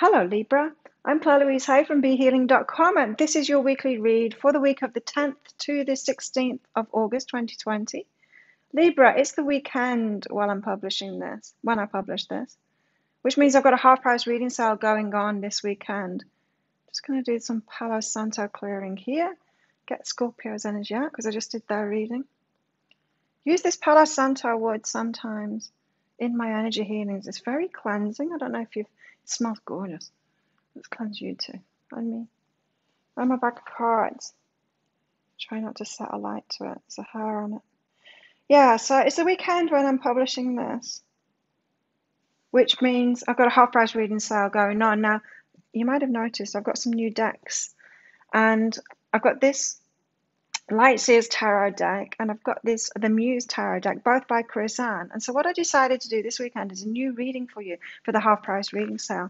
Hello Libra, I'm Claire Louise Hay from BeHealing.com and this is your weekly read for the week of the 10th to the 16th of August 2020. Libra, it's the weekend while I'm publishing this, when I publish this, which means I've got a half price reading sale going on this weekend. Just going to do some Palo Santo clearing here, get Scorpio's energy out because I just did their reading. Use this Palo Santo wood sometimes in my energy healings. It's very cleansing. I don't know if it smells gorgeous. Let's cleanse you too. And me. And my back of cards. Try not to set a light to it. There's a hair on it. Yeah, so it's the weekend when I'm publishing this, which means I've got a half price reading sale going on. Now, you might have noticed I've got some new decks. And I've got this Light Seers Tarot deck, and I've got this, the Muse Tarot deck, both by Chris Ann. And so what I decided to do this weekend is a new reading for you for the half price reading sale.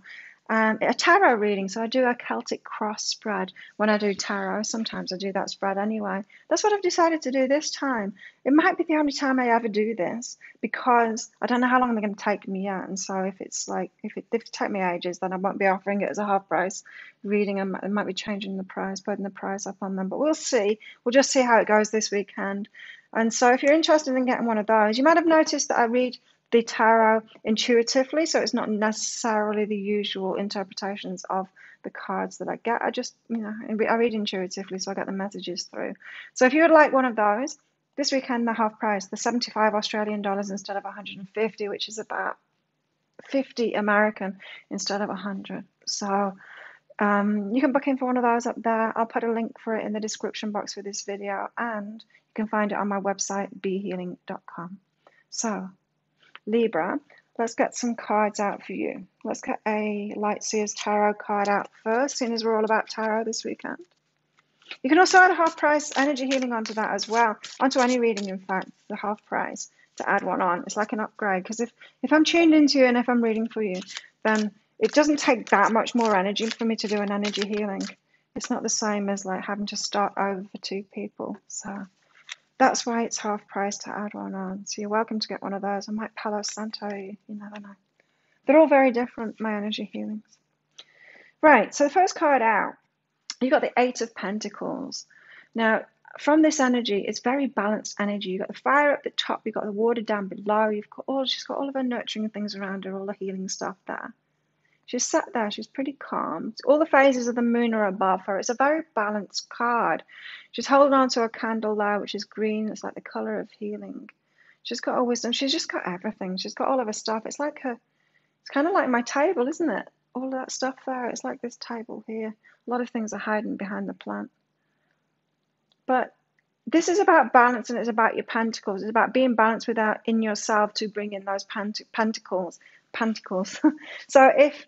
A tarot reading, so I do a Celtic cross spread when I do tarot. Sometimes I do that spread anyway. That's what I've decided to do this time. It might be the only time I ever do this because I don't know how long they're going to take me yet. And so if it take me ages, then I won't be offering it as a half price reading. I might be changing the price, putting the price up on them, but we'll see. We'll just see how it goes this weekend. And so if you're interested in getting one of those, you might have noticed that I read the tarot intuitively, so it's not necessarily the usual interpretations of the cards that I get. I just, I read intuitively, so I get the messages through. So if you would like one of those, this weekend the half price, the 75 Australian dollars instead of 150, which is about 50 American instead of 100. So you can book in for one of those up there. I'll put a link for it in the description box for this video, and you can find it on my website, behealing.com. So Libra, let's get some cards out for you. Let's get a Light Seers Tarot card out first, seeing as we're all about tarot this weekend. You can also add a half price energy healing onto that as well, onto any reading, in fact, the half price, to add one on. It's like an upgrade, because if I'm tuned into you and if I'm reading for you, then it doesn't take that much more energy for me to do an energy healing. It's not the same as like having to start over for two people. So that's why it's half price to add one on. So you're welcome to get one of those. I might Palo Santo you. You never know. They're all very different, my energy healings. Right, so the first card out, you've got the Eight of Pentacles. Now, from this energy, it's very balanced energy. You've got the fire up the top, you've got the water down below, she's got all of her nurturing things around her, all the healing stuff there. She's sat there, she's pretty calm. All the phases of the moon are above her. It's a very balanced card. She's holding on to a candle there, which is green. It's like the color of healing. She's got her wisdom. She's just got everything. She's got all of her stuff. It's kind of like my table, isn't it? All of that stuff there. It's like this table here. A lot of things are hiding behind the plant. But this is about balance, and it's about your pentacles. It's about being balanced in yourself to bring in those pentacles. So if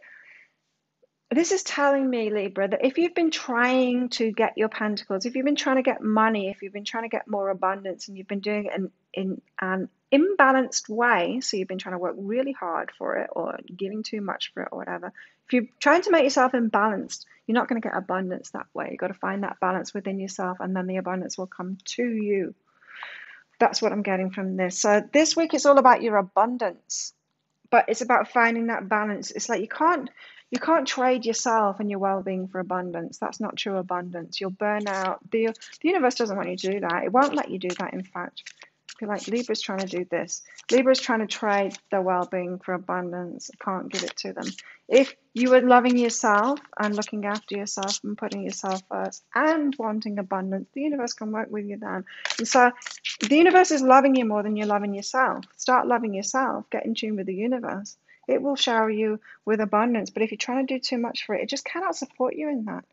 this is telling me, Libra, that if you've been trying to get your pentacles, if you've been trying to get money, if you've been trying to get more abundance, and you've been doing it in an imbalanced way, so you've been trying to work really hard for it or giving too much for it or whatever, if you're trying to make yourself imbalanced, you're not going to get abundance that way. You've got to find that balance within yourself, and then the abundance will come to you. That's what I'm getting from this. So this week it's all about your abundance, but it's about finding that balance. It's like you can't trade yourself and your well-being for abundance. That's not true abundance. You'll burn out. The universe doesn't want you to do that. It won't let you do that, in fact. I feel like Libra's trying to do this. Libra's trying to trade their well-being for abundance. I can't give it to them. If you are loving yourself and looking after yourself and putting yourself first and wanting abundance, the universe can work with you then. And so the universe is loving you more than you're loving yourself. Start loving yourself. Get in tune with the universe. It will shower you with abundance. But if you're trying to do too much for it, it just cannot support you in that.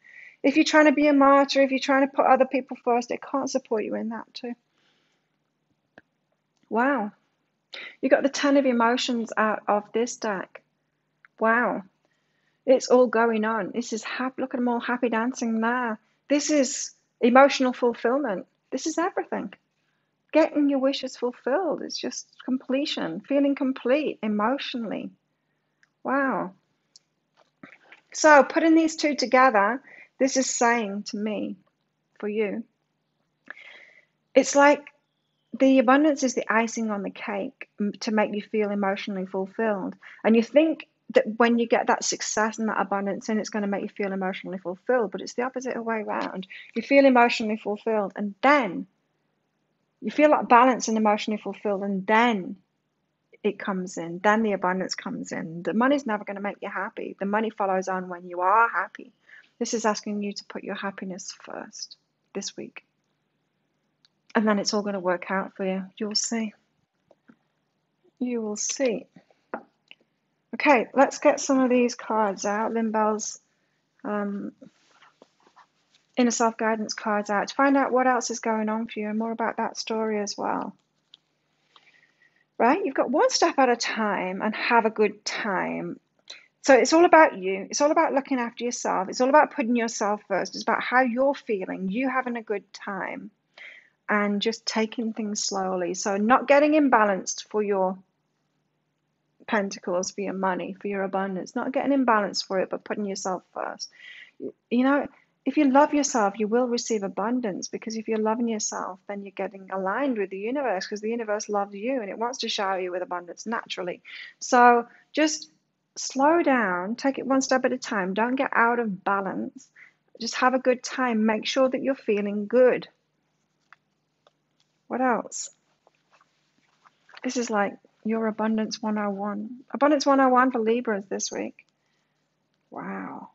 If you're trying to be a martyr, if you're trying to put other people first, it can't support you in that too. Wow. You got the 10 of emotions out of this deck. Wow. It's all going on. This is happy. Look at them all happy dancing there. This is emotional fulfillment. This is everything. Getting your wishes fulfilled. It's just completion. Feeling complete emotionally. Wow. So putting these two together, this is saying to me, for you, it's like the abundance is the icing on the cake to make you feel emotionally fulfilled. And you think that when you get that success and that abundance, then it's going to make you feel emotionally fulfilled. But it's the opposite way around. You feel emotionally fulfilled, and then you feel like balance and emotionally fulfilled, and then it comes in. Then the abundance comes in. The money's never going to make you happy. The money follows on when you are happy. This is asking you to put your happiness first this week. And then it's all going to work out for you. You'll see. You will see. Okay, let's get some of these cards out. Lynn Bell's inner self-guidance cards out to find out what else is going on for you and more about that story as well. Right? You've got one step at a time and have a good time. So it's all about you. It's all about looking after yourself. It's all about putting yourself first. It's about how you're feeling, you having a good time, and just taking things slowly. So not getting imbalanced for your pentacles, for your money, for your abundance, not getting imbalanced for it, but putting yourself first. You know, if you love yourself, you will receive abundance, because if you're loving yourself, then you're getting aligned with the universe, because the universe loves you and it wants to shower you with abundance naturally. So just slow down, take it one step at a time. Don't get out of balance. Just have a good time. Make sure that you're feeling good. What else? This is like your Abundance 101. Abundance 101 for Libras this week. Wow.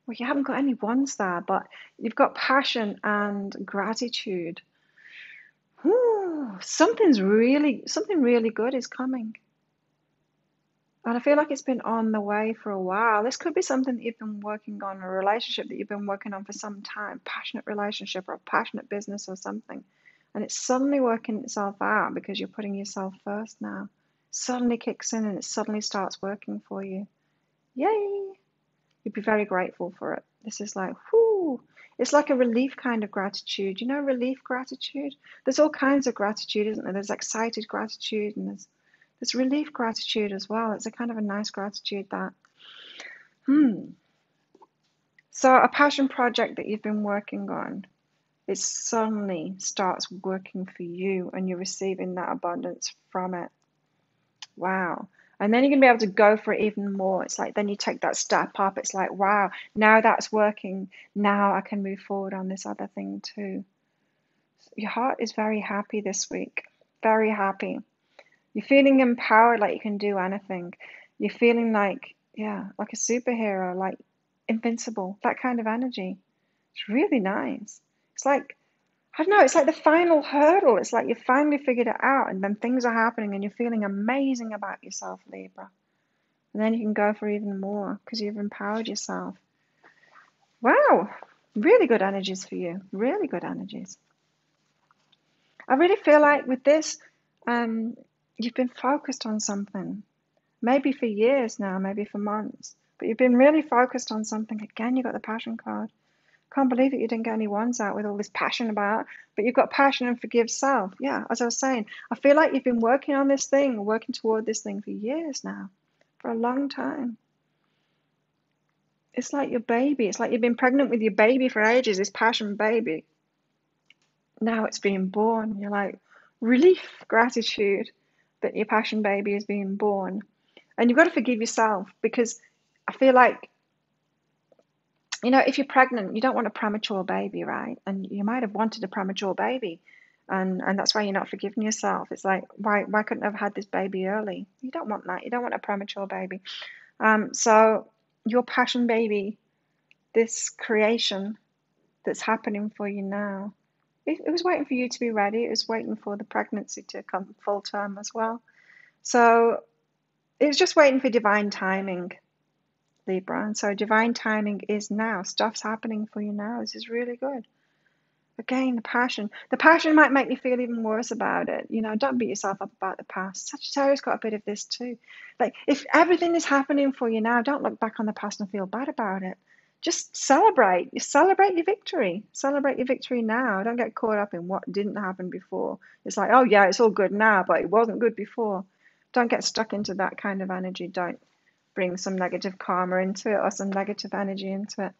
Well, you haven't got any ones there, but you've got passion and gratitude. Something really good is coming. And I feel like it's been on the way for a while. This could be something that you've been working on, a relationship that you've been working on for some time, passionate relationship or a passionate business or something. And it's suddenly working itself out because you're putting yourself first now. It suddenly kicks in and it suddenly starts working for you. Yay! You'd be very grateful for it. This is like, whoo! It's like a relief kind of gratitude. You know, relief gratitude? There's all kinds of gratitude, isn't there? There's excited gratitude and there's relief gratitude as well. It's a kind of a nice gratitude that. So a passion project that you've been working on, it suddenly starts working for you and you're receiving that abundance from it. Wow. And then you're going to be able to go for it even more. It's like then you take that step up. It's like, wow, now that's working. Now I can move forward on this other thing too. Your heart is very happy this week. Very happy. You're feeling empowered, like you can do anything. You're feeling like, like a superhero, like invincible, that kind of energy. It's really nice. It's like, I don't know, it's like the final hurdle. It's like you finally figured it out and then things are happening and you're feeling amazing about yourself, Libra. And then you can go for even more because you've empowered yourself. Wow, really good energies for you. Really good energies. I really feel like with this, you've been focused on something. Maybe for years now, maybe for months. But you've been really focused on something. Again, you got the passion card. Can't believe that you didn't get any ones out with all this passion about, but you've got passion and forgive self. Yeah, as I was saying, I feel like you've been working on this thing, working toward this thing for years now, for a long time. It's like your baby. It's like you've been pregnant with your baby for ages, this passion baby. Now it's being born. You're like, relief, gratitude that your passion baby is being born. And you've got to forgive yourself because I feel like, you know, if you're pregnant, you don't want a premature baby, right? And you might have wanted a premature baby, and that's why you're not forgiving yourself. It's like, why couldn't I have had this baby early? You don't want that. You don't want a premature baby. So your passion baby, this creation that's happening for you now, it was waiting for you to be ready. It was waiting for the pregnancy to come full term as well. So it was just waiting for divine timing, Libra. And so divine timing is now. Stuff's happening for you now. This is really good. Again, the passion. The passion might make you feel even worse about it. You know, don't beat yourself up about the past. Sagittarius got a bit of this too. Like, if everything is happening for you now, don't look back on the past and feel bad about it. Just celebrate. You celebrate your victory. Celebrate your victory now. Don't get caught up in what didn't happen before. It's like, oh yeah, it's all good now, but it wasn't good before. Don't get stuck into that kind of energy. Don't bring some negative karma into it or some negative energy into it.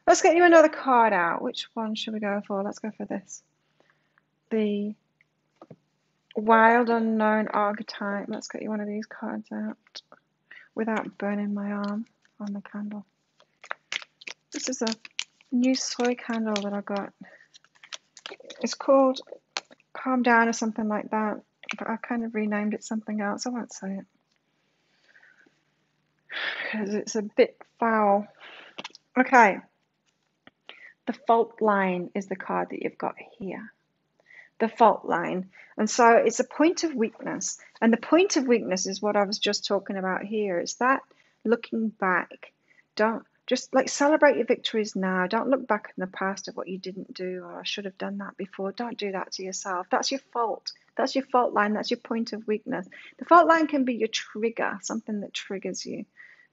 Let's get you another card out. Which one should we go for? Let's go for this. The Wild Unknown Archetype. Let's get you one of these cards out. without burning my arm on the candle. This is a new soy candle that I got. It's called Calm Down or something like that, but I kind of renamed it something else. I won't say it because it's a bit foul. Okay, the fault line is the card that you've got here. The fault line. And so it's a point of weakness. And the point of weakness is what I was just talking about here. Is that looking back. Don't just like celebrate your victories now. Don't look back in the past at what you didn't do or I should have done that before. Don't do that to yourself. That's your fault. That's your fault line. That's your point of weakness. The fault line can be your trigger, something that triggers you.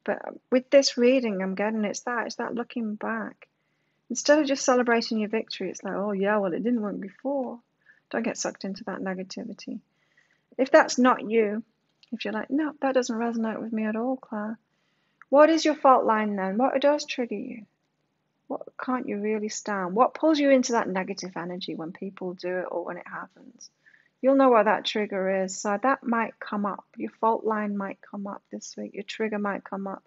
But with this reading, I'm getting it's that looking back. Instead of just celebrating your victory, it's like, oh yeah, well, it didn't work before. Don't get sucked into that negativity. If that's not you, if you're like, no, that doesn't resonate with me at all, Claire, what is your fault line then? What does trigger you? What can't you really stand? What pulls you into that negative energy when people do it or when it happens? You'll know what that trigger is. So that might come up. Your fault line might come up this week. Your trigger might come up.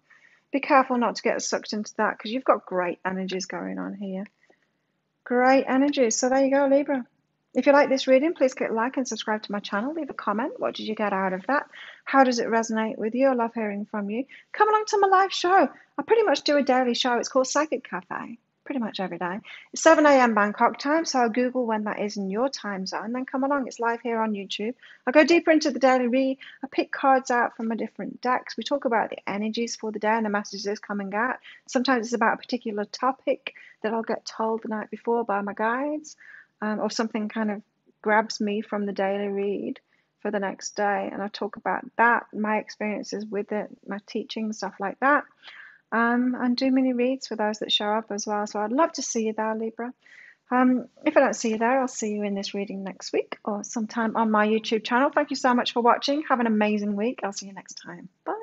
Be careful not to get sucked into that because you've got great energies going on here. Great energies. So there you go, Libra. If you like this reading, please click like and subscribe to my channel. Leave a comment. What did you get out of that? How does it resonate with you? I love hearing from you. Come along to my live show. I pretty much do a daily show. It's called Psychic Cafe. Pretty much every day. It's 7 a.m. Bangkok time, so I'll Google when that is in your time zone. Then come along. It's live here on YouTube. I go deeper into the daily read. I pick cards out from a different decks. We talk about the energies for the day and the messages coming out. Sometimes it's about a particular topic that I'll get told the night before by my guides. Or something kind of grabs me from the daily read for the next day. And I talk about that, my experiences with it, my teaching, stuff like that. And do mini reads for those that show up as well. So I'd love to see you there, Libra. If I don't see you there, I'll see you in this reading next week or sometime on my YouTube channel. Thank you so much for watching. Have an amazing week. I'll see you next time. Bye.